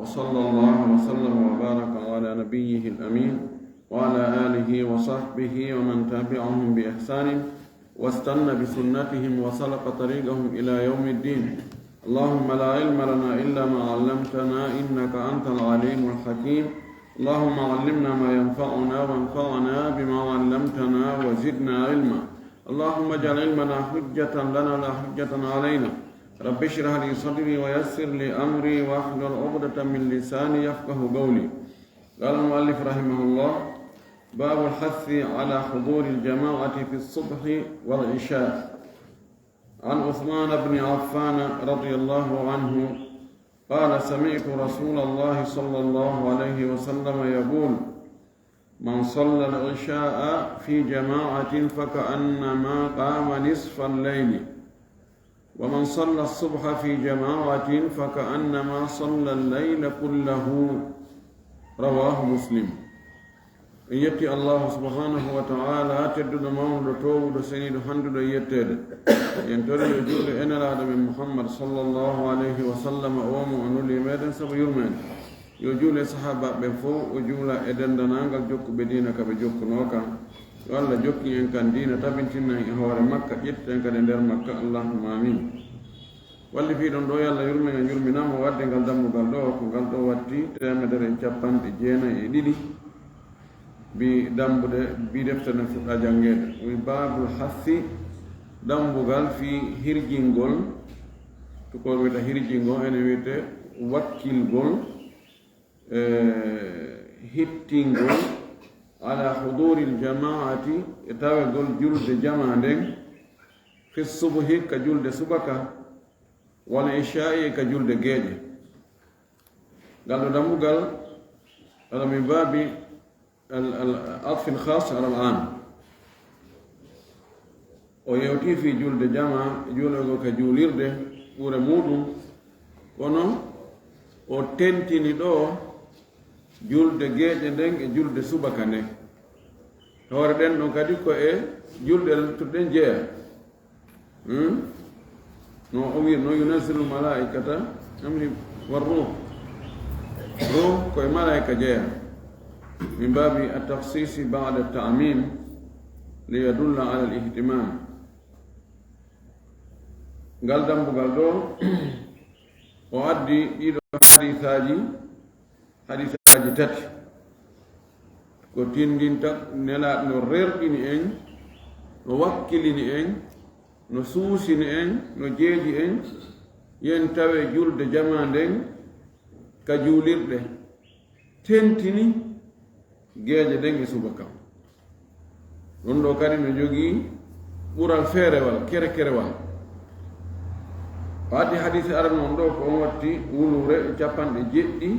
وصلى الله وسلم وبارك على نبيه الأمين وعلى آله وصحبه ومن تبعهم بإحسان واستنى بسنتهم وسلك طريقهم إلى يوم الدين. اللهم لا علم لنا إلا ما علمتنا إنك أنت العليم الحكيم. اللهم علمنا ما ينفعنا وانفعنا بما علمتنا وزدنا علما. اللهم اجعل علمنا حجة لنا لا حجة علينا. رب اشرح لي صدري ويسر لي أمري واحلل عقدة من لساني يفقه قولي. قال المؤلف رحمه الله: باب الحث على حضور الجماعة في الصبح والعشاء. عن عثمان بن عفان رضي الله عنه قال: سمعت رسول الله صلى الله عليه وسلم يقول: من صلى العشاء في جماعة فكأنما قام نصف الليل، ومن صلى الصبح في جماعة فكأنما صلى الليل كله. رواه مسلم. يتي الله سبحانه وتعالى تدد مولد توبد سنيد حندد يتد ينتظر يجول إن العالم محمد صلى الله عليه وسلم أوم أنولي ميدن سب يرمين يجول صحابة بفو وجول إدن دنانغل جوك بدينك بجوك نوكا والله جوك ين كان دين تبنتنا هوار مكة يتن كان ندر مكة اللهم آمين. walli fi don do yalla yurme en yurminama wadde ngal dammugal do ko ngal do watti temedere capanɗe jeenayi e ɗiɗi bi dambude bi deftene fuɗɗa jangede wi babul hassi dambugal fi hirjingol to ko wiyata hirjingol ene wiyete wakkilgol hittingol ala huduri ljamaati e tawegol julde jama nden fi subhi ka julde subaka wala isha'i ka julde geeje. ngal ɗo dambugal ala min babi العطف الخاص على العام. ويوتي في جلد جمع جولو كجوليرد ɓure muɗum kono o tentini ɗo julde geeƴe nden e julde subaka nden hoore ɗen ɗon kadi ko e julde luttuɗen jeeya no o wi no yunasilu malaikata amri warruh ruh koye malaika jeeya من باب التخصيص بعد التعميم ليدل على الاهتمام. قال دم قال دو وأدي إلى حديثاجي تات كتين دين تك نلا نرير إني إن نوكل إني إن نسوس إني إن نجيجي إن ينتوي جلد جمان دين كجولير ده تنتني geeje den e subaka ɗum ɗo kadi no jogii ɓural feerewal kerekerewal. o addi hadise ara noon ɗo ko on watti wulure capanɗe jeɗɗi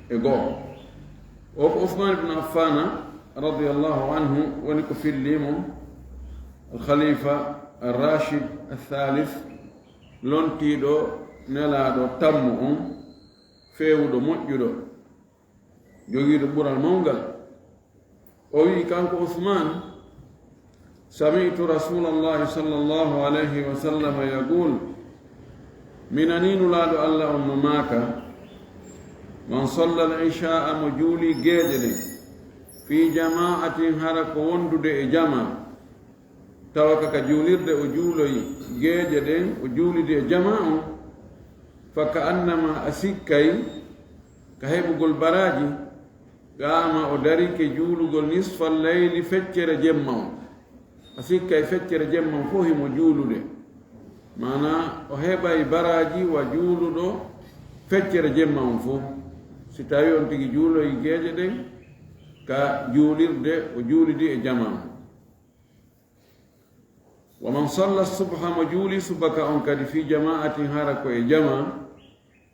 e goho o ko Usman ibn Affana radiallahu anhu woni ko fillimo alkhalifa arrachid althalith lontiɗo nelaɗo tammo on feewuɗo moƴƴuɗo jogiiɗo ɓural mawgal. وي كان عثمان: سمعت رسول الله صلى الله عليه وسلم يقول: من أنين لا الله أمماك من صلى العشاء مجولي جيجل في جماعة هرق وندد جماعة توكك جولير دي أجولي جيجل أجولي دي جماعة فكأنما أسكي كهيب قل براجي gama o dari ke juulugol nisfal layli feccere jemma o a sikka e feccere jemma o fof himo juulude mana o heɓay baraji wa juuluɗo feccere jemma on fof si tawi on tigi juuloyi geeje ɗen ka juulirde o juulidi e jama on. wa man salla subha mo juuli subaka on kadi fi jama'atin hara ko e jama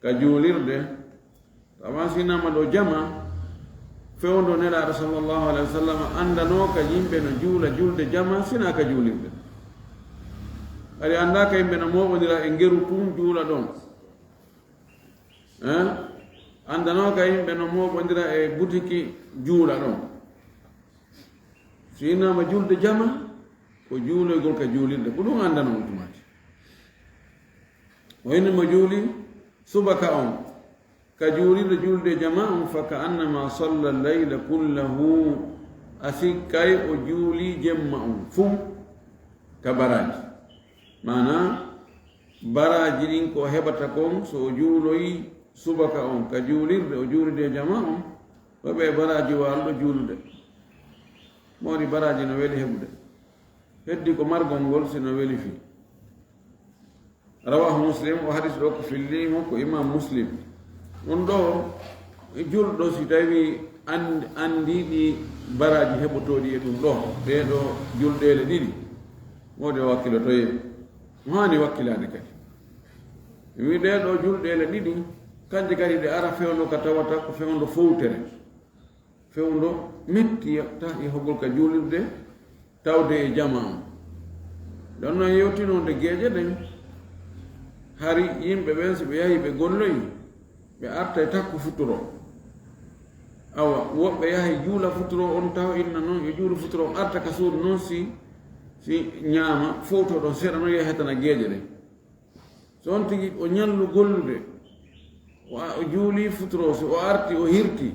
ka juulirde tawa sinama ɗo jama fewndo nelaɗo sallllahu alayhi wa sallam andano ka yimɓe no juula julde jama sina ka juulirde kadi anda ka yimɓe no moɓodira e ngeru tun juula ɗon andano ka yimɓe no moɓodira e butiki juula ɗon sinama julde jama ko juuloygol ka juulirde ko ɗum andano on tumati o inni mo juuli subaka on كجولي رجول دي جماعة فكأنما صلى الليل كله أسكاي أجولي جماعة فم كبراج معنى براج لينكو هبتكم سو جولوي سبكا كجولي رجول دي جماعة وبي براج والو جول دي موري براج نويل هبده هدي كو مرغون غول سنويل في رواه مسلم وحديث دوك في الليم كو إمام مسلم ondo julɗo si tawi andiɗi baraji heɓotoɗi e ɗum ɗo ɓeɗo julɗele ɗiɗi wode wakkilotoye mo hani wakkilade kadi wi ɗeɗo julɗele ɗiɗi kanje kadi ɗe ara fewndo ka tawata ko fewndo fowtere fewndo mettita e hogol ka julirde tawde e jama on ɗon noon yewtinode gueƴe ɗen hari yimɓe ɓen so ɓe yahi ɓe golloyi ɓe arta e takko futuro awa woɓɓe yahay juula futuro on taw inna noon e juula futuro on arta ka suudu noon si ñaama fowto ɗon seeɗa noon yahetana geeƴe ɗe so on tigi o ñallu gollude o juuli futuro so o arti o hirti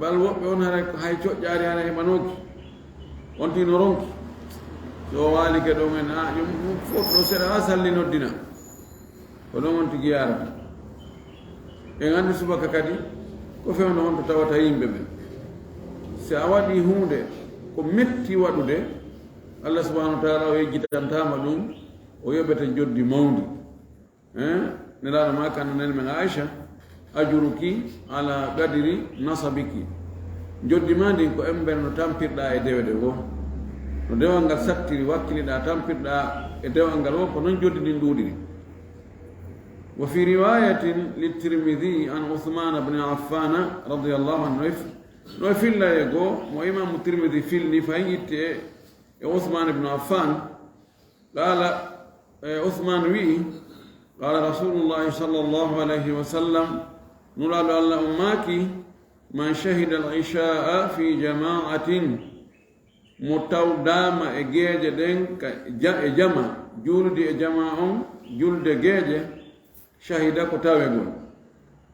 bal woɓɓe on hara hay coƴƴaari hara heɓanoki on tigi no ronki so o waalike ɗo men ɗum fowto ɗo seeɗa ha salli noddina ko ɗon on tigi yarata en andi subaka kadi ko fewno on to tawata yimɓe ɓen si a waɗi hunde ko metti waɗude Allah subhanahu wa taala o yejjitantama ɗum o yoɓete joddi mawdi nelaɗo ma kannanel men Aisha ajuruki ala qadiri nasabiki joddi ma ndin ko embere no tampirɗa e dewede go no dewal ngal sattiri wakkiliɗa tampirɗa e dewal ngal o ko noon joddi ndin ɗuuɗiri وفي رواية للترمذي عن عثمان بن عفان رضي الله عنه وفي الله يقول وإمام الترمذي في اللي فهيت عثمان بن عفان قال عثمان وي قال رسول الله صلى الله عليه وسلم نرى الله أماك من شهد العشاء في جماعة متودام إجاج دين جمع جلد جماعة جلد جاج شهد كتابه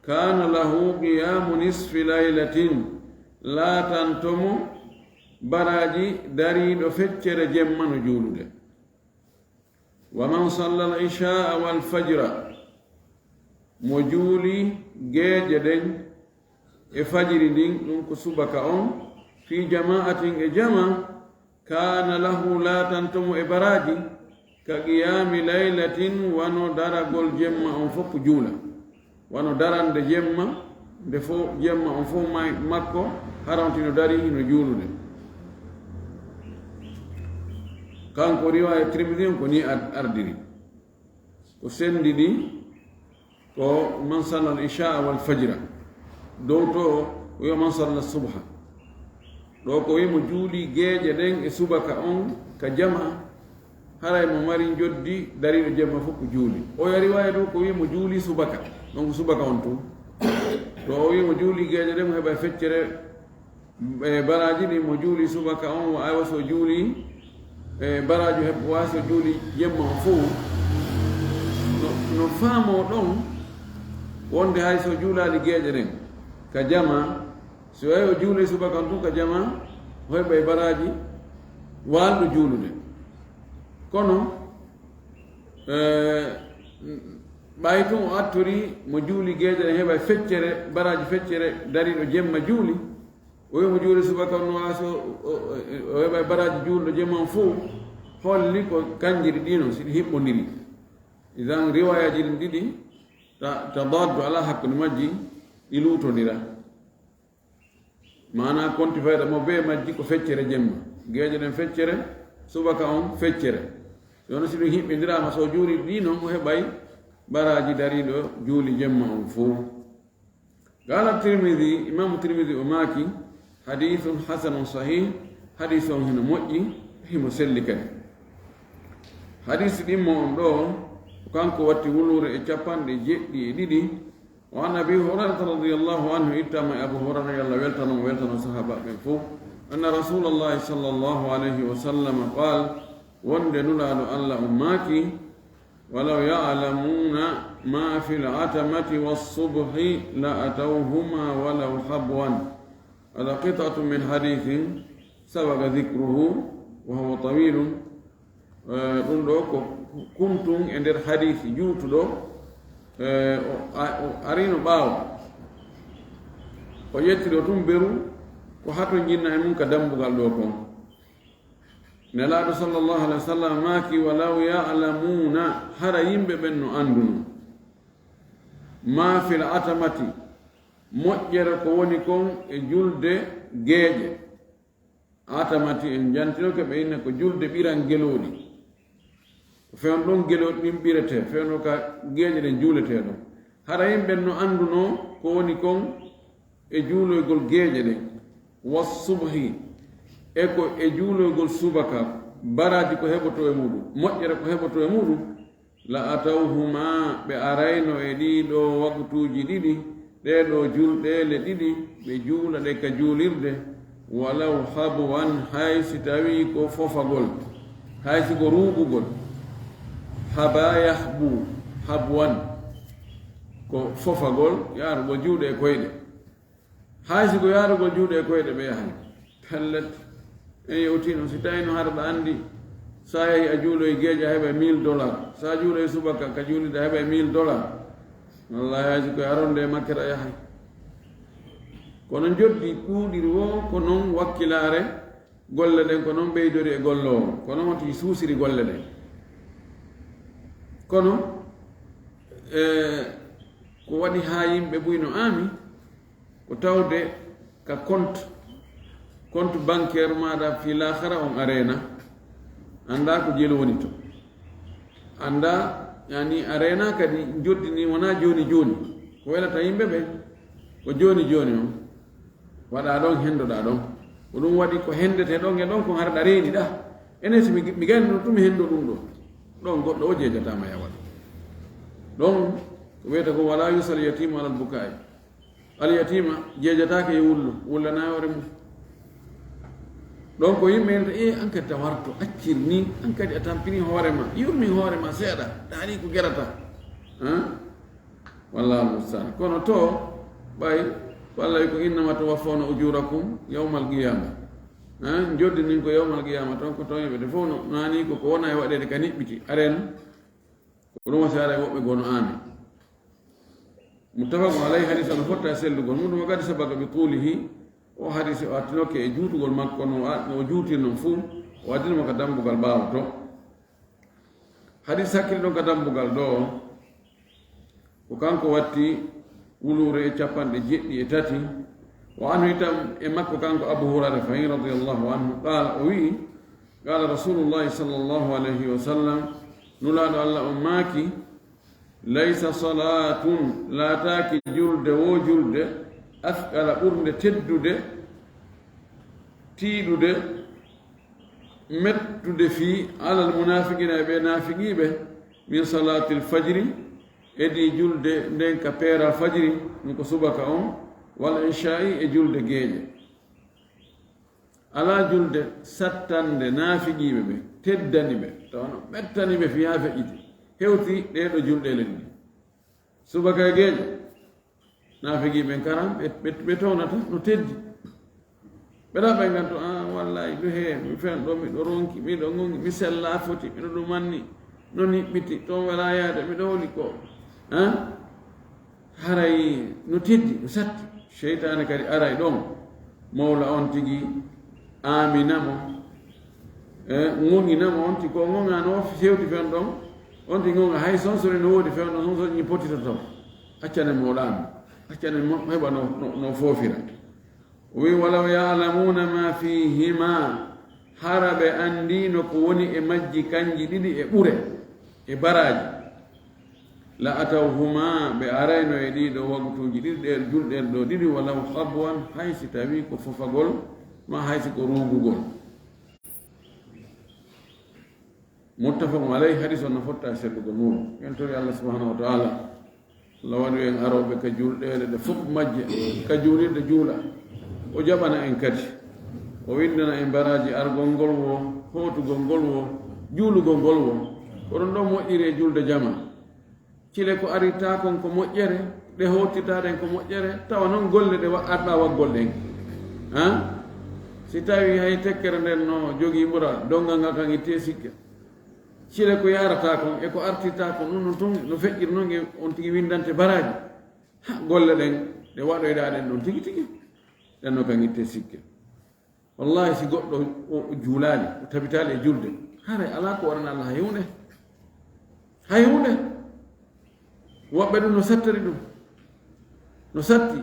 كان له قيام نصف ليلة لا تنتم براجي دريد فتر جمّن جولد ومن صلى العشاء والفجر مجولي جيجدين فجر دين نك سبك في جماعة جمع كان له لا تنتم براجي كقيام ليلة وانو درغول جمع فوق جولا وانو دران de jemma de fo jemma on fo makko harantino dari no juulude kanko riwaya Tirmidhi ko ni ardiri ko sendi di ko man salla al-isha wal fajr dow to yo man salla subha do ko wi mo juuli geeje den e subaka on ka jama haray mo mari joddi dariɗo jemma fof ko juuli o yari wawi ɗo ko wimo juuli subaka donc subaka on tun to o wimo juuli geeje ɗe mo heɓa feccere e baraji ɗi mo juuli subaka on o awa so juuli e baraji heɓ wawi so juuli jemma on fof no faamo ɗon wonde hay so juulali geeje ɗen ka jama so wawi o juuli subaka on tun ka jama o heɓa e baraji walɗo juulude kono ɓay tun o attori mo juuli geeje ɗen heɓa feccere baraji feccere dariɗo jemma juuli o wi mo juuli subaka no waso o heɓa baraji juulɗo jemma on fof holli ko kanjiri ɗino siɗi hiɓɓodiri idan riwayaji ɗin ɗiɗi tadaddu ala hakkude majji ɗi luutodira mana konti fayda mo be majji ko feccere jemma geeje ɗen feccere subaka on feccere yono si ɗum hiɓɓindirama so juuri ɗi noon o heɓay baraji dariɗo juuli jemma on fof qala Tirmidhi imam Tirmidhi o maaki hadithun hasanun sahih hadith on hino moƴƴi himo selli kadi hadith ɗimmo on ɗo kanko watti wulure e capanɗe jeɗɗi e ɗiɗi wa an Abi Hurairata radiyallahu anhu ittama e Abu Hurairah yallah weltano sahaba ɓen fof anna rasulallahi sallallahu alayhi wa sallam qala wonde nulaɗo Allah ummaki ولو يعلمون ما في العتمة والصبح لأتوهما ولو حبوا. هذا قطعة من حديث سبق ذكره وهو طويل. كنتم عند الحديث جوتو أرينو باو ويتلو تنبرو وحتى جينا منك دمبو قال نلا صلى الله عليه وسلم ماكي ولو يعلمون هر يمبه بنو أندن ما في العتمة مؤجر كونكم جلد جيج عتمة إن جانتلوك بينك جلد بيران جلودي فين دون جلود بين بيرته فين لوكا جيج دين جولته دون هر يمبه بنو أندنو كونكم جولو يقول جيج دين والصبح eko e juulogol subaka baraji ko heɓoto e muɗum moƴƴere ko heɓoto e muɗum la atawhuma ɓe arayno e ɗiɗo waktuji ɗiɗi ɗeɗo julɗele ɗiɗi ɓe juula ɗe ka juulirde walaw habwan haysi tawi ko fofagol haysi ko ruɓugol haba yahbu habwan ko fofagol yarugo juuɗe e koyɗe haysi ko yarugol juuɗe e koyɗe ɓe yahay pellet en yewtino si tawino harɓe anndi sa yehi a juulo e geeƴa heɓa $1000 sa juulo e subaka ka juulide heɓa $1000 wallahi haysi koye aronde e makkere a yahay kono joddi ɗuuɗiri wo ko noon wakkilare golle ɗen ko noon ɓeydori e golle o ko noon wonti suusiri golle ɗen kono ko waɗi ha yimɓe ɓuyno aami ko tawde ka compte bancaire maɗa fi lahara on arena anda ko jelo woni to anda yani arena kadi joddini wona joni joni ko welata yimɓe ɓe ko joni joni on waɗa ɗon hendoɗa ɗon ko ɗum waɗi ko hendete ɗon e ɗon ko harɗa reeni ɗa enen si mi gandi no tumi hendo ɗum ɗo ɗon goɗɗo o jejatama yawat ɗon ko wiyata ko wala yusal yatima alal bukai al yatima jejatake e wullu wullana hoore mum ɗon ko yimɓe enta an kadi tawarto accir ni an kadi a tampini hoorema yurmi hoorema seeɗa ɗani ko gerata wallahu mustan kono to ɓay ko allah wi ko innama tawaffawna ujurakum yawmal qiyama joddinin ko yawmal qiyama ton ko ton yimɓe de fof no nani ko wona e waɗede ka niɓɓiti arena ko ɗum wasi ara e woɓɓe gono aami muttafaqun alayhi hadis ono fotta e sellugol muɗum o kadi sabaga bi tuulihi o hadis o attinoke e juutugol makko no juutir non fuu o addinimo ka dambugal ɓaawa to hadis hakkille ɗon ka dambugal ɗo ko kanko watti wulure e 73 o anhu itam e makko kanko abou hurara fayin radiallahu anhu qala o wi qala rasulullahi sallllahu alayhi wa sallam nulaɗo allah on maaki laysa salatun laataki julde wo julde askala ɓurde teddude tiiɗude mettude fii alal munafiqina e ɓe nafiqiɓe min salatil fajri edi julde nden ka peeral fajri ɗum ko subaka on wal incha'i e julde geeƴe ala julde sattande naafiqiɓe ɓe teddani ɓe tawno ɓettani ɓe fiya feƴƴiti hewti ɗeɗo julɗele ɗi subaka e geeƴe naafiqiɓen karam ɓe townata no teddi ɓeɗa ɓe ganto wallahi ɗo he mi fen ɗo miɗo ronki miɗo gongi mi sella foti miɗo ɗum manni no niɓɓiti toon wala yaade miɗo woni ko haray no teddi no satti cheytane kadi aray ɗon mawla on tigi aminamo gonginamo on ti ko gongano fewti fen ɗon on ti gonga hay sonsori no woodi fen ɗon sonsoñi potita taw accane mawɗami accane heɓa no foofira o wi walaw yalamuna ma fihima hara ɓe andino ko woni e majji kanji ɗiɗi e ɓure e baraji la atawhuma ɓe arayno e ɗiɗo waktuji ɗiɗi ɗe julɗen ɗo ɗiɗi walaw habwan haysi tawi ko fofagol ma haysi ko rugugol muttafaqun alayhi hadis on no fotta e seddugol muɗum en tori allah subhanahu wa taala allah waɗi en aroɓe ka julɗele ɗe fof majje ka juulirɗe juula o jaɓana en kadi o windana en baraji argol ngol wo hotugol ngol wo juulugol ngol wo oɗon ɗo moƴƴiri julde jama cile ko arita kon ko moƴƴere ɗe hottitaɗen ko moƴƴere tawa noon golle ɗe arɗa waggol ɗen si tawi hay tekkere nden no jogii ɓura dongal ngal kan itte sikke cile ko yarata kon e ko artita kon ɗum no tun no feƴƴiri noon e on tigi windante baraji golle ɗen ɗe waɗoyɗa ɗen ɗon tigi tigi ɗen no kan itte sikke wallahi si goɗɗo o juulali o tabitali e julde haray ala ko warana allah hay hunde woɓɓe ɗum no sattari ɗum no satti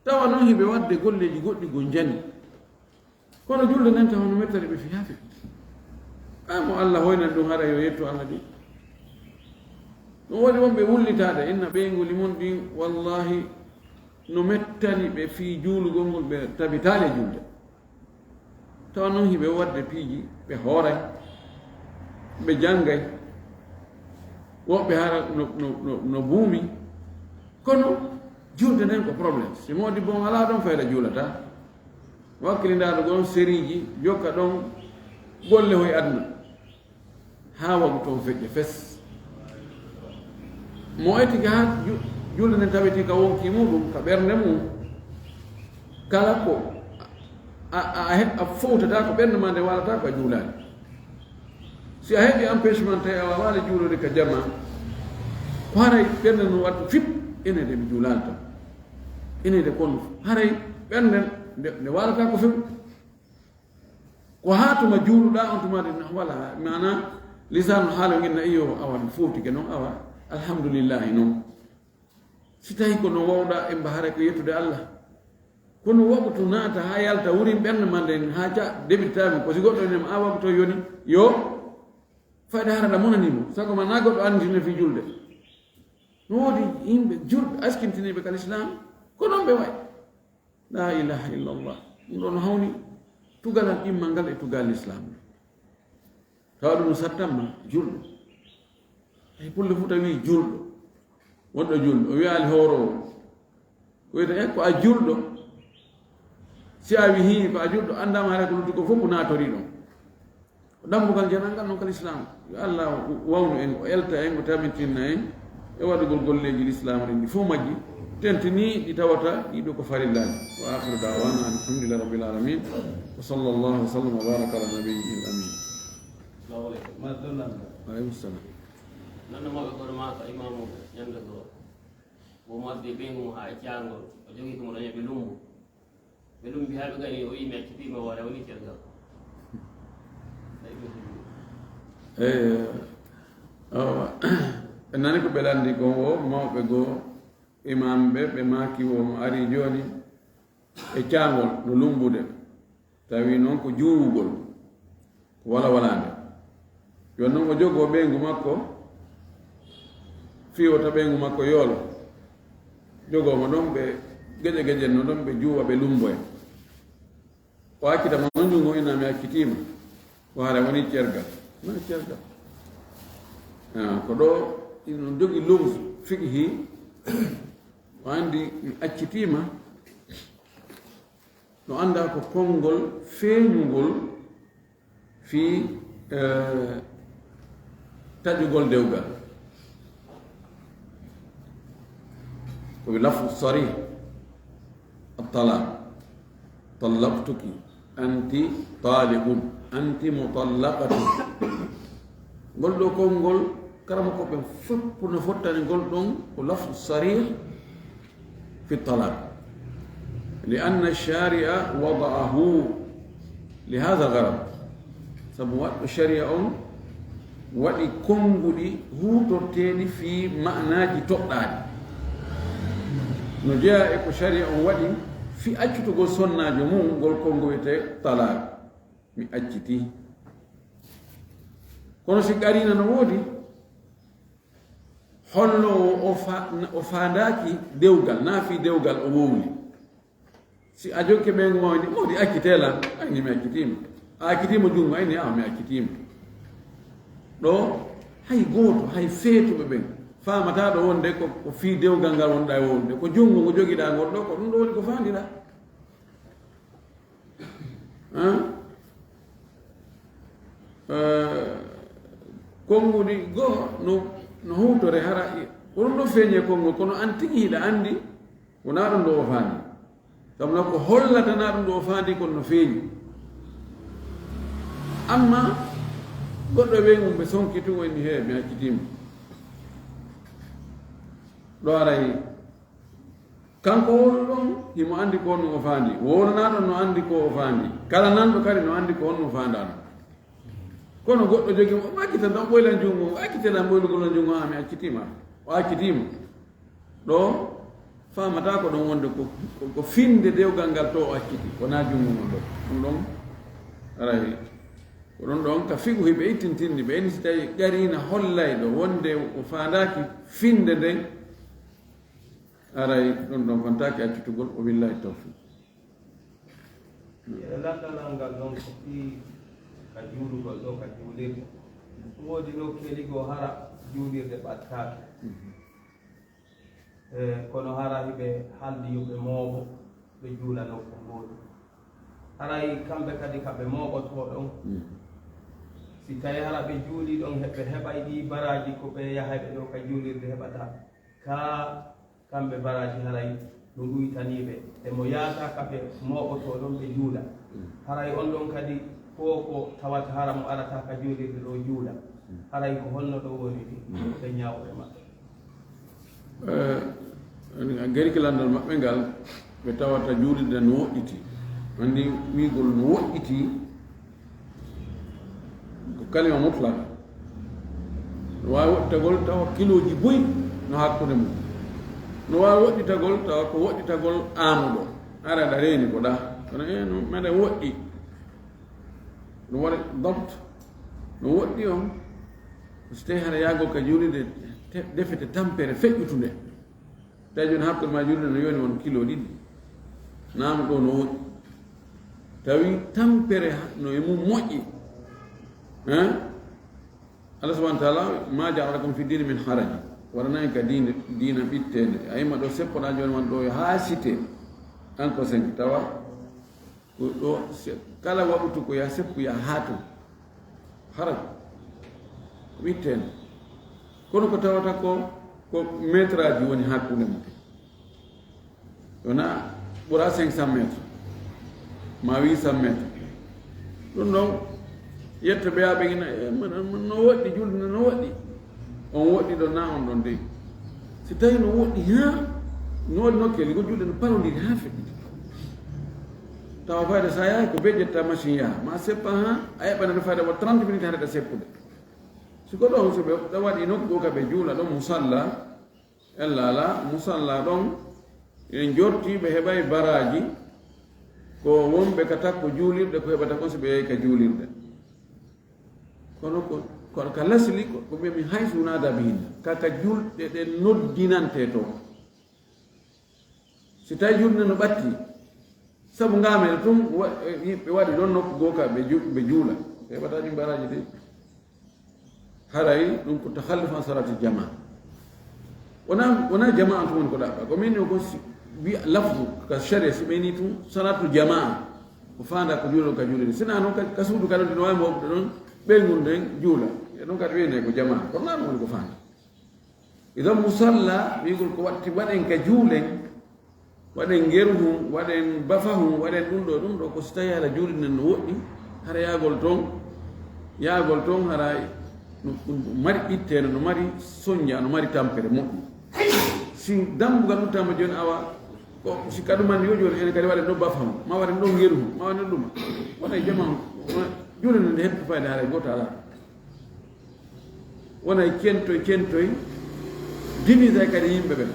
tawa noon hiɓe wadde golleji goɗɗi go jani kono julde nden tawa no mettari ɓe fi yaafe mo allah hoynan ɗum hara yo yetto allah ɗi ɗum waɗi wonɓe wullitaɗe inna ɓeygoli mon ɗi wallahi no mettani ɓe fi juulugol ngol ɓe tabitali e julde tawa noon hiɓe wadde piiji ɓe hooray ɓe janggay woɓɓe hara no buumi kono julde nden ko probléme si modi bon ala ɗon fayda juulata wakkilindaɗo gon sériji jokka ɗon golle hoye aduna ha wagu toon feƴƴe fes mo eti ka ha julde nden tawiti ka wonki muɗum ka ɓernde mum kala ko a fowtata ko ɓernde ma nde walata ko a juulani si a heɓi empêchement tawi a wawani juulode ka jama ko haray ɓernde no wattu fit enede mi juulani tan enede kono haray ɓernde nde walata ko feɓu ko ha tuma juuluɗa on tumade wala mana lisanu haala ginna iyo awa mi fowtike noon awa alhamdulillahi noon si tawi kono wawɗa emba haray ko yettude allah kono waɓutu naata ha yalta wurin ɓernde ma nden ha ca deɓitami ko si goɗɗo nem a waɓuto yoni yo fayde haraɗa monanimo sago ma na goɗɗo anditine fi julde no woodi yimɓe julɓe askintiniɓe kal islam ko noon ɓe way la ilaha illallah ɗum ɗon hawni tugal al immal ngal e tugal l'islam tawa ɗum sattanma julɗo ay pulle fu tawi julɗo wonɗo julɗo o wiyali hoorowo ko wiyta e ko a julɗo si a wi hi ko a julɗo andama haɗa ko lutti ko fof ko natori ɗon ko ɗambugal janal ngal noon kal islam yo allah wawnu en o elta en o tabitinna en e waɗugol golleji l'islam ɗen ɗi fof majji tentini ɗi tawata ɗiɗo ko farillaji wa akhiru dawana alhamdulillah rabbil alamin wa sallallahu wa sallam wa baraka ala nabiyyihi al amin aleykum salam nannomoɓe koɗo maka imamu ñande go wo modde ɓeygum ha e cangol o jogui komo daña ɓe lumbu ɓe lumbi ha ɓe gani o yimi accitima wore woni cergal ɓe nani ko ɓe landi gon o mawɓe goo imam ɓe maki o mo ari joni e cangol no lumbude tawi noon ko juwugol ko wala walande yon noon o jogo ɓeygu makko fiwota ɓeygu makko yoolo jogomo ɗon ɓe geƴe geƴen no ɗon ɓe juuwa ɓe lumboye o accitama noon jungo inami accitima ko hara woni cergal woni cergal ko ɗo no jogi lums fiqhi o andi mi accitima no anda ko konngol feeñugol fi taƴugol dewgal ko wi lafdu sarih الطلاق طلقتك أنت طالق أنت مطلقة قل له كونغول كرمكم بفك نفتن قل لهم ولفظ صريح في الطلاق لأن الشارع وضعه لهذا الغرض سبوات الشريعة وإي كونغولي هو ترتيني في معنى تقلال نجاء الشريعة وإي في أجل تقول سنة جمون قل كونغولي طلاق mi acciti kono si qarina no woodi holno o faandaki dewgal na fi dewgal o wowli si a jokke ɓeygu mawdi mawdi accitela ayni mi accitima a accitima jungo ayni a mi accitima ɗo hay gooto hay feetuɓe ɓen famata ɗo wonde ko fi dewgal ngal wonɗa e wonde ko jungo ngo joguiɗa ngol ɗo ko ɗum ɗo woni ko fandira konngudi go no hutore hara onon ɗo feeñe konngol kono an tigi hiɗa anndi wona ɗum ɗo o faandi sabu no ko hollatana ɗum ɗo o faandi kono no feeñi amma goɗɗo ɓe mum ɓe sonkitu woni he mi accitima ɗo aray kanko wonu ɗon himo anndi ko honno o faandi wonanaɗon no anndi ko o faandi kala nanɗo kadi no anndi ko honno faandano kono goɗɗo jogi o accita tan ɓoylan junngo o acciteɗan ɓoylugolon junngo ha mi accitima o accitima ɗo famata ko ɗon wonde ko finde dewgal ngal to o acciti wona junngo mon ɗo ɗum ɗon aray ko ɗon ɗon ka figu hiɓe ittintinni ɓe eni si tawi ƴarina hollay ɗo wonde o faandaki finde nden aray ɗon ɗon kontaki accitugol o billahi tawfiq landalal ngal noon ko fi ka juulugol ɗo ka juulirde woodi ɗo keligoo hara juulirde ɓattaake kono hara hiɓe haldi yoɓe mooɓo ɓe juula nokku ngoɗo haray kamɓe kadi kaɓe mooɓoto ɗon si tawi hara ɓe juuli ɗon ɓe heɓay ɗi baraji ko ɓe yahayɓe ɗo ka juulirde heɓata ka kamɓe baraji haray no ɗuytaniɓe emo yaata kaɓe mooɓoto ɗon ɓe juula haray on ɗon kadi ko tawata hara mo arata ka juulirde ɗo juula haray ko holno ɗo woni ɓe ñawɓe maɓɓe garikilandal maɓɓe ngal ɓe tawata juulirde no woɗɗiti andi wiigol no woɗɗiti ko kalima mutlaka no wawi woɗɗitagol tawa kiloji boyi no hakkude mum no wawi woɗɗitagol tawa ko woɗɗitagol amuɗo ara aɗa reeni ko ɗa kono no meɗe woɗɗi no waɗa dabt no woɗɗi on so tawi hara yaagol ka juulirde defete tampere feƴƴutunde tawi joni hakkude ma juulirde no yoni won kilo ɗiɗi naamu ɗo no woɗɗi tawi tampere no e mum moƴƴi Allah subhanahu wa ta'ala ma ja'alakum fi dini min haraji waɗanayi ka diina ɓittede a yimma ɗo seppoɗa joni man ɗo ha cité an ko senki tawa ɗo kala waɓutu ko ya seppu ya haatu haraj ko ɓittede kono ko tawata ko métre aji woni hakkude mum wona ɓura 500 métres ma 800 métres ɗum ɗon yetta ɓeyaɓe ina no woɗɗi julde no woɗɗi on woɗɗi ɗo na on ɗon dey si tawi no woɗɗi ha no waɗi nokkeli ko julde no parodiri ha feƴƴiti tawa fayde sa yahi ko beƴƴetta machine yaha ma seppa ha a yaɓanede fayde wa 30 minutes haɗaɗa seppude siko ɗon so ɓe waɗi nokku ɗo ka ɓe juula ɗon musalla ella ala musalla ɗon en jorti ɓe heɓay baraji ko wonɓe ka takko juulirde ko heɓata kon so ɓe yehi ka juulirde kono kono ka lasli ko ɓemi hay sunada bihinna kaka julɗe ɗe noddinante to si tawi julde no ɓatti sabu ngamene tum ɓe waɗi ɗon nokku goo ka ɓe juula ɓe heɓata ɗi baraji de haray ɗum ko tahallufan salati jama wona jama tum woni ko ɗaɓɓa ko min ko wi lafdu ka sharia si ɓeni tum salatu jamaa ko fanda ko juulo ka juulede sina noon ka suudu kadi no wawi mawɓude ɗon ɓeygol nden juula e ɗum kadi wiyene ko jamaa kono na ɗum woni ko fanda idan musalla wigol ko watti waɗen ka juulen waɗen ngeruhum waɗen bafahum waɗen ɗum ɗo ko so tawi ala juulinen no woɗɗi hara yaagol toon hara ɗum mari ɓittede no mari soñja no mari tampere moƴƴi si dambugal uttama joni awa ko si kaɗuman yo joni ene kadi waɗen ɗo bafahum ma waɗen ɗo ngeruhum ma waɗen ɗuma wonay jama juulene nde heɓta fayde haray goto ala wonay kentoy divise kadi yimɓe ɓen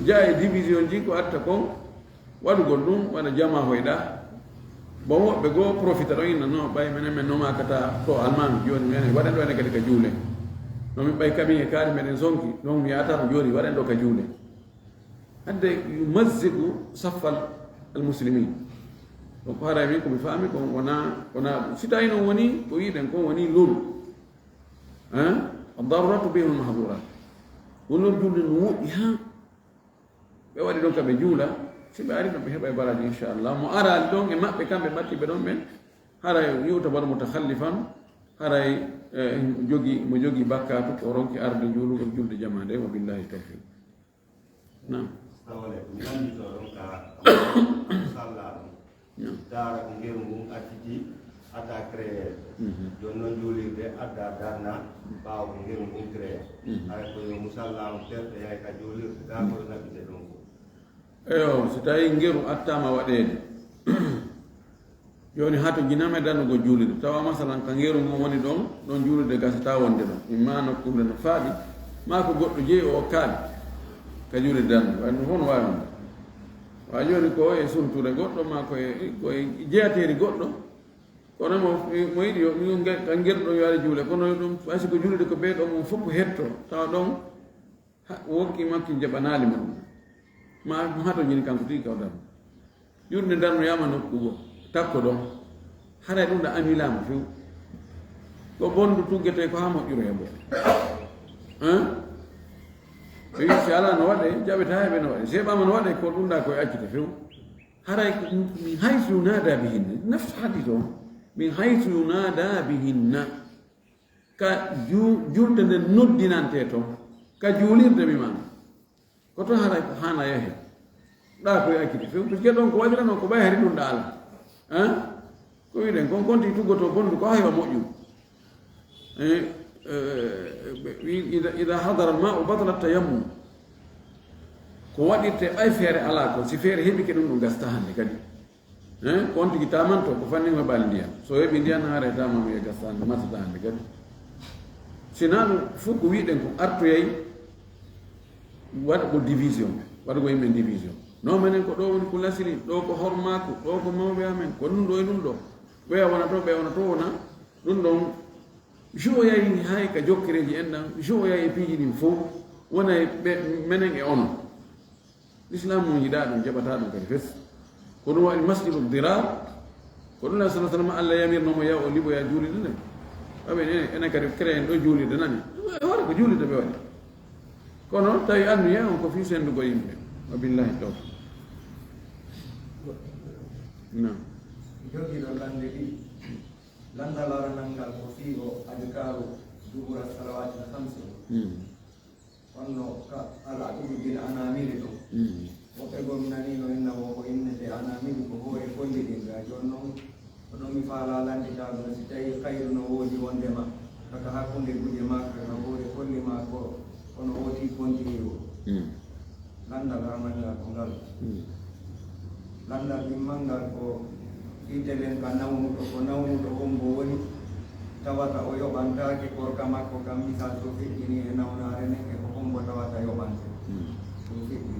jaa e division ji ko atta kon waɗugol ɗum waɗa jama hoyɗa bon woɓɓe goo profita ɗon inna no ɓay menen men nomakata to almami joni mene waɗen ɗo ene kadi ka juule nomin ɓay kamin e kaari meɗen sonki donc mi yatama joni waɗen ɗo ka juule hadde yumazzigu saffal almuslimin donc ko haray min komi faami kon wona si tawi noon woni ko wiɗen kon woni lolu daruratu bihul mahdurat wonno julde no woɗɗi ha ɓe waɗi ɗon kaɓe juula si ɓe ari ɗon ɓe heɓa e baraji inchallah mo arali ɗon e maɓɓe kamɓe ɓattiɓe ɗon ɓen haray yiwta waɗa mutakhallifan haray mo jogi bakkatu ko ronki arde juulugo julde jamande wa billahi tawfiq nam assalamu alaikum nandi to don ka sallallahu dara ko ngeru mum attiti ata créé jon noon juulirde adda darna ɓaawa ko ngeru mum créé hay ko yo musallahu terɗe yay ka juulirde ga koɗo naɓite ɗon ko eyo so tawi ngeru attama waɗede joni hato jiname danugo juulirde tawa masalan ka ngeru mum woni ɗon ɗon juulirde gasata wonde ɗon imma nokkude no faaɗi ma ko goɗɗo jeeyi o kaaɗi ka juulirde dannugo andu fof no wawi wonde wa joni ko e sunture goɗɗo ma koye jeeyateri goɗɗo kono mo yiɗi ka ngerɗo yo ara juule kono ɗum asi ko juulide ko ɓeeɗo mum fof ko hetto tawa ɗon wokki makki jaɓanali ma ɗum ma hato jini kanko tigi kaw darno juurde darnoyama nokkugo takko ɗon haray ɗum ɗa amilama few ko bondu tuggete ko ha moƴƴiro heɓo ɓe wi si ala no waɗe jaɓeta heɓe no waɗe seeɓama no waɗe ko ɗum ɗa koye accita few haray min haysu yunada bihinna nafsu hadis o min haysu yunada bihinna ka juurde nde noddinante toon ka juulirde mimama ko toon haray ko hana yahe ɗa koye accita few puisque ɗon ko waɗira noon ko ɓay hari ɗum ɗa ala ko wiɗen kon konti tuggoto bondu ko haywa moƴƴu ida hadara almau batala tayammum ko waɗirte ɓay feere ala ko si feere heɓike ɗum ɗum gasta hande kadi ko on tigi tamanto ko fanni mo ɓaali ndiyam so heɓi ndiyan haare tamamo e gasta hande masata hande kadi sina ɗum fof ko wiɗen ko artoyay waɗa ko division waɗa ko yimɓe division non minen ko ɗo woni ko lasili ɗo ko hormako ɗo ko mawɓe amen ko ɗum ɗo e ɗum ɗo ɓeya wona to ɓe wona to wona ɗum ɗon joyayi hay ka jokkereji en ɗan joyayi e piiji ɗin fof wona ɓe menen e ono l'islam mo yiɗa ɗum jaɓata ɗum kadi fes ko ɗum waɗi masjidu dirar ko ɗum la sa sallam allah yamirnomo yaw o liɓoya juulide nde aɓe enen kadi cré en ɗo juulide nani waɗa ko juulide ɓe waɗi kono tawi annuya on ko fi sendugo yimɓe wa billahi tawfiq nam jogiɗo lande ɗiɗi landal aranangal ko fiigo adkaru dubura salawati l hamse wonno ka ala ɗuɗuɗin anamiri ɗum woɓɓe gomi nanino innamo ko innete anamiri ko hoore kolliɗin ga joni noon ko ɗon mi faala landitaɗum si tawi kayru no woodi wondema kaka hakkude guje ma kaka hoore kolli ma ko kono woti kontiri o landal aranangal ko ngal landal ɗimmal ngal ko itelen ka nawnuɗo ko nawnuɗo on mo woni tawata o yoɓantake korka makko kam misal so feƴƴini e nawnare nden e ko hombo tawata yoɓante so feƴƴini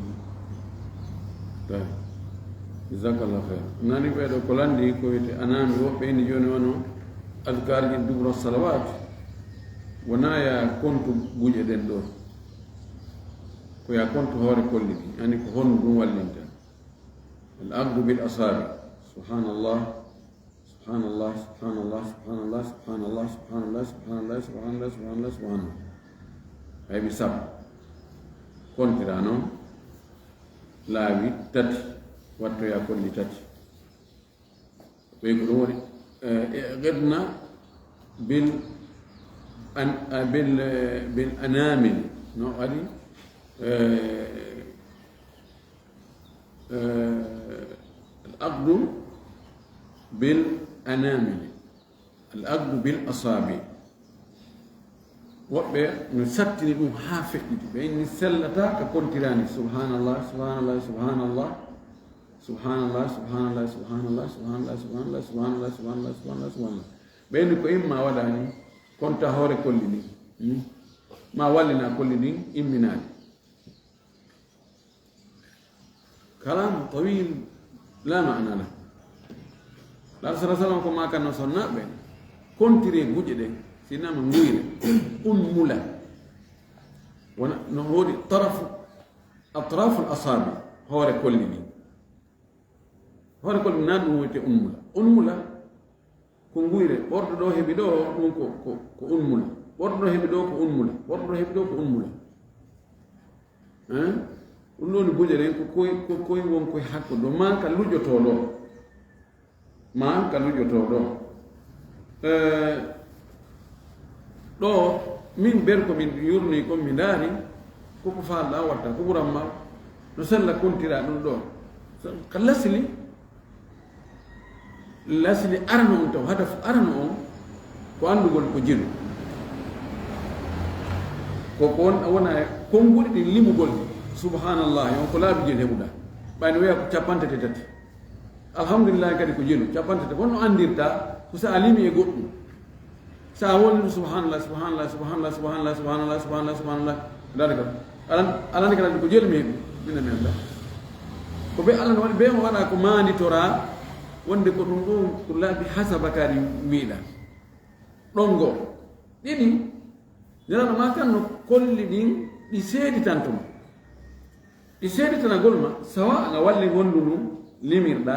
jasakallah khair nani ɓeeɗo ko landi ko wiyete anami woɓɓe indi joni wono adkar ji dubra salawat wona ya kontu guƴe ɗen ɗo ko ya kontu hoore kolli ɗi ani ko honno ɗum wallinta al abdu bil asabi سبحان الله سبحان الله سبحان الله سبحان الله سبحان الله سبحان الله سبحان الله سبحان الله سبحان الله سبحان الله hay mi sab kontira noon laawi tati wattoya kolli tati ɓey ko ɗum woni gedna bil anamil no waɗi العقد بالأنامل العقد بالأصابع وبه نساتني دum ha feƴƴiti ɓe inni sellata ka kontirani subhanallah subhanallah subhanallah subhanallah subhanallah subhanallah subhanallah subhanallah subhanallah subhanallah subhanallah subhanallah ɓe inni ko imma waɗani konta hoore kolli ɗin ma wallina kolli ɗin imminani kalam tawil la maana la la sala sallam ko makanno sonnaɓe kontire guƴe ɗen sinama nguyre ummula wona no woodi atrafu l asabi hoore kolli ɗin hoore kolli na ɗum wiyete ummula ko nguyre ɓorɗo ɗo heɓi ɗo ɗum ko ummula ɓorɗo ɗo heɓi ɗo ko ummula ɓorɗo ɗo heɓi ɗo ko ummula ɗum ɗo ni guƴe ɗen ko koye won koye hakko ɗo ma ka luƴoto ɗo ɗo min berko min yurni ko mi ndaari koko faalɗa watta ko ɓuranma no sella kontira ɗum ɗo ka lasli arano on taw hada arano on ko andugol ko jelu koko wona konnguli ɗin limugol subhanallah on ko laabi jelu heɓuɗa ɓayno wiya ko capantete tati alhamdulillah kadi ko jelu capantete wonno andirta ko sa a limi e goɗɗum sa wolniɗo subhanallah subhanallah subhanallah subhanallah subhanallah subhanallah subhanallah dade kam alani kadi ko jelu mi heɓi minen mi anda ko ɓe allah no waɗi ɓe mo waɗa ko manditora wonde ko ɗum ɗo ko laabi hasaba kadi mbiɗa ɗon goo ɗiɗi nelaɗo ma kan no kolli ɗin ɗi seeditantuma ɗi seeditanagol ma sawa nga walli wondu ndu limirɗa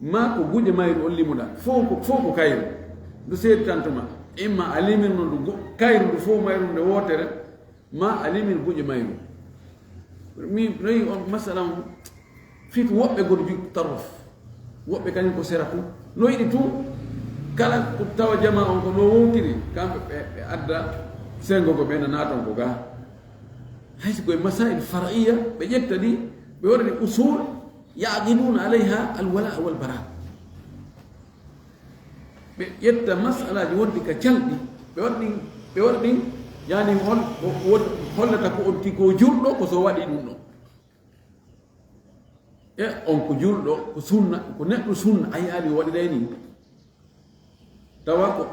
ma ko guƴe mayru on limuɗa fof ko kayru ndu seeditantuma imma a limirno ndu kayru ndu fof mayru nde wootere ma a limir guƴe mayru mi noyi on masala on fit woɓɓe goɗo jogui tarof woɓɓe kañum ko sera tum no yiɗi tum kala ko tawa jama on ko no wowtiri kamɓe ɓe adda sengo ko ɓena naton ko ga haysi koye masail faraiya ɓe ƴetta ɗi ɓe waɗani usul yaqiduna alayha alwala walbara ɓe ƴetta masalaji wonde ka calɗi ɓe waɗa ɗin yani hollata ko on ti ko julɗo ko so waɗi ɗum ɗo e on ko julɗo ko sunna ko neɗɗo sunna a yaali waɗiray ni tawa ko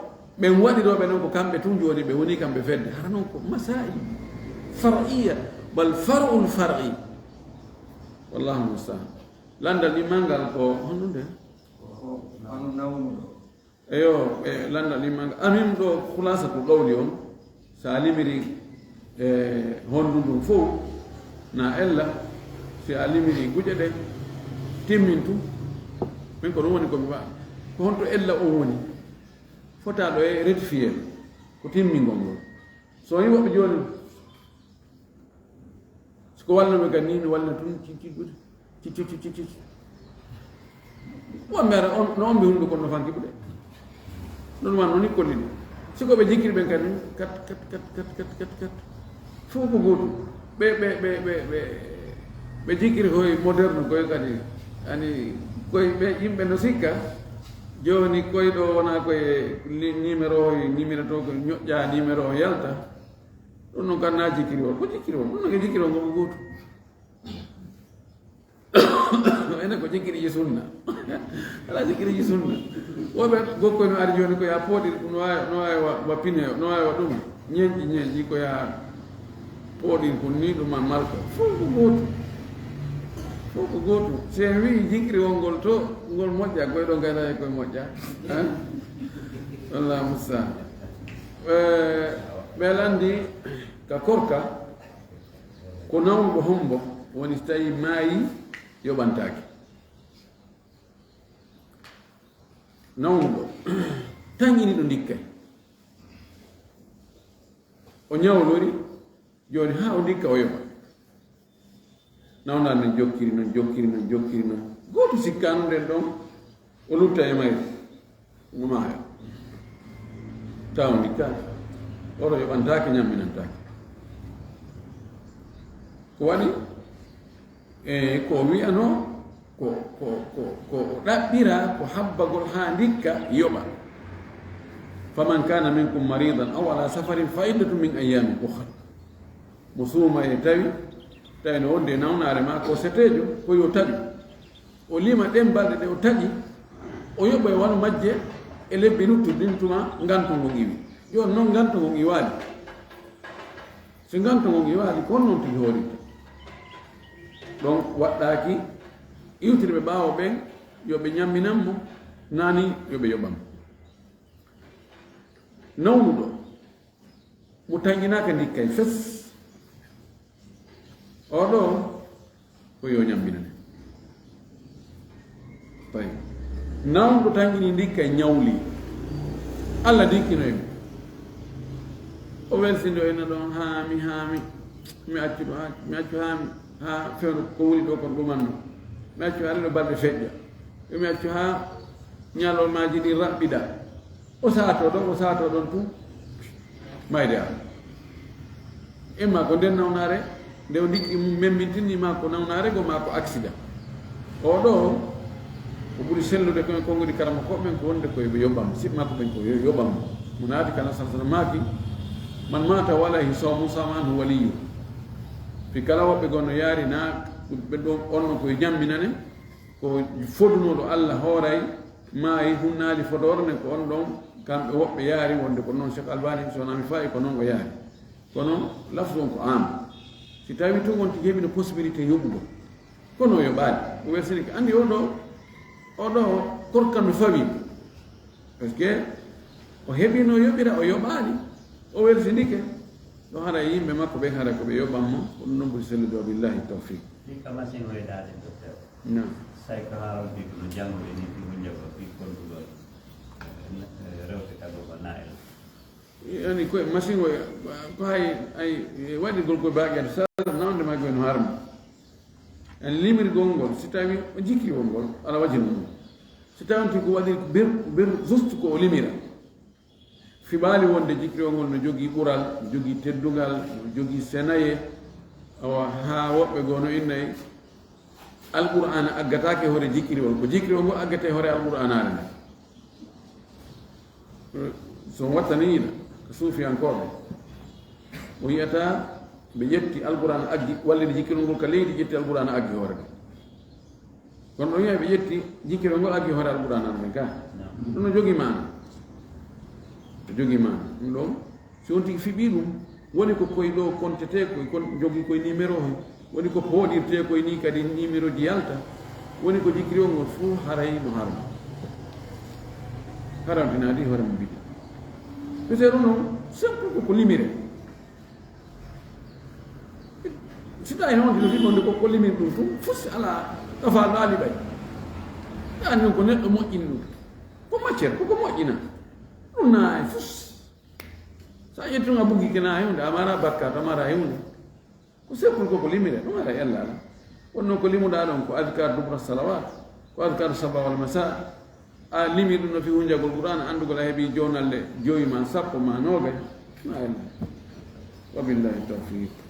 ɓen waɗiroɓe noon ko kamɓe tun joni ɓe woni kamɓe fedde hara noon ko masail far'iya bal far'ul far'i wallahu mustaan landal ɗimmal ko honɗude eyo ɓe landal ɗimmal ngal amin ɗo hulasa ko ɗowli on sa limiri hondu ndun fof na ella si a limiri guƴe ɗe timmin tu min ko ɗum woni komi waɗa ko honto ella o woni fotaɗo e rectifier ko timmingol ngol so yi woɓɓe joni siko wallami kadi ni mi wallina tun ciɗɗude cicci wonɓe ara no on mbi hunde kono no fanki ɓuɗe non wan noon ikkolliɗi siko ɓe jikkiri ɓen kadi kat fof ko gotum ɓe jikkiri koye moderne koye kadi ani koye ɓe yimɓe no sikka joni koye ɗo wona koye numéro to ko ñoƴƴa numéro o yalta ɗum noon kan na jikkiri on ko jikkiri on ɗum noon ko jikkiri on koko gotum enen ko jikkiriji sunna ala jikkiriji sunna woɓe gokkoy no ari joni koye a pooɗi no wawi wappine no wawi wa ɗum ñeñƴi koye a pooɗin kon ni ɗuma malka fof ko gotum fof ko gotum se wi jikkiri on ngol to ngol moƴƴa koye ɗo gaynaye koye moƴƴa wallah mustaan ɓe landi ka korka ko nawnuɗo hombo woni so tawi maayi yoɓantaki nawnuɗo tañƴiniɗo ndikkay o ñawlori joni ha o ndikka o yoɓa nawdal men jokkiri noon goto sikkano nden ɗon o lutta e mayri no maayo taw o ndikkaki oto yoɓantaki ñamminantaki ko waɗi ko wiyano ko ɗaɓɓira ko habbagol ha ndikka yoɓa faman kana minkum maridan aw ala safarin fa iddatu min ayamin ukhra mo suuma e tawi no wonde nawnare ma ko setejo ko yo taƴu o lima ɗen balɗe ɗe o taƴi o yoɓa e wano majje e lebbi luttuɗin tuma ngantogo iwi joni noon ngantogo iwali so ngantogo iwali kon noon tigi hoorinte donc waɗɗaki iwtirɓe ɓaawo ɓen yoɓe ñamminanmo nani yoɓe yoɓamo nawnuɗo mo tañƴinaka ndikkay fes oɗo ko yo ñamminane tawi nawnuɗo tañƴini ndikkay ñawli allah dikkinoymi o welsinde o ena ɗon haami mi accu haami ha fewno ko woni ɗo kon ɗumanno mi accu ha ɗeɗo balɗe feƴƴa mi accu ha ñalol maji ɗi raɓɓiɗa o saato ɗon tun mayde a imma ko nden nawnare nde o ndikki memmintinni ma ko nawnare go ma ko accident o ɗo o ɓuri sellude koye konngudi karama koɓɓen ko wonde koye ɓe yoɓɓam siɓma ko ɓen ko yoɓam mo naati kana sa sallam maaki man mata wala hisabu saman waliyu fi kala woɓɓe gonno yaari na ɓe ɗo onno koye jamminane ko fodunoɗo allah hooray maayi hunnaali fodorne ko on ɗon kamɓe woɓɓe yaari wonde ko noon cheikh albani sonami fayi ko noon o yaari kono laftu on ko an si tawi to wonti heɓino possibilité yoɓugo kono o yoɓaali o wersini ko anndi oɗo korkanno fawi par ce que o heɓino yoɓira o yoɓaali o welsinike ɗo hara yimɓe makko ɓe hara koɓe yoɓanmo ko ɗum noon ɓuri sellude o billahi tawfiq ka machine weydade docteur non say ko haalal mbi kono jannguɓe ni fi hunde ko fi konduɗo rewte kadi ko nael yani koye machine o ko ay waɗirgol koye baƴade sa nawde magge no harmi en limirgol ngol si tawi o jikkirol ngol ala wajino ɗum si tawanti ko waɗi ber juste ko o limira fiɓaali wonde jikkirol ngol no jogii ɓural no jogii teddugal no jogii senaye awa haa woɓɓe goo no innayi alqur'ana aggatake hoore jikkirol ko jikkirol ngol aggate hoore alqur'anare nde so wattaniina ko suufiyankoɓe o yiyata ɓe ƴetti alqur'ana aggi wallide jikkirol ngol ka leydi ƴetti alqur'ana aggi hoore ɓe kono ɗon wiya ɓe ƴetti jikkirol ngol aggi hoore alqur'anare ɓe ka ɗum no jogii maana o jogii maana ɗum ɗon si on tigi fiɓii ɗum woni ko koye ɗo comptete koye kon jogii koye numéro he woni ko pooɗirte koye ni kadi numéro ji yalta woni ko jikkirol ngol fuu haray no harma haramtinaadi hoore mo mbiɗi peut-être noon simple koko limire si tawi noon tino fiɗonde koko limiri ɗum tum fusi ala kafa laali ɓay yaani noon ko neɗɗo moƴƴini ɗum ko matiére koko moƴƴina ɗum naa e fus sa ƴettunga buggi kena hewnde amara bakkat amara hewnde ko simple koko limire ɗum ara ella ala wonnoon ko limuɗa ɗon ko adkar dubra salawat ko adkar saba wal masa a limi ɗum no fi hunjagol qur'ana andugol a heeɓi jonalle joyi ma sappo ma noogay ma ella wabillahi tawfiq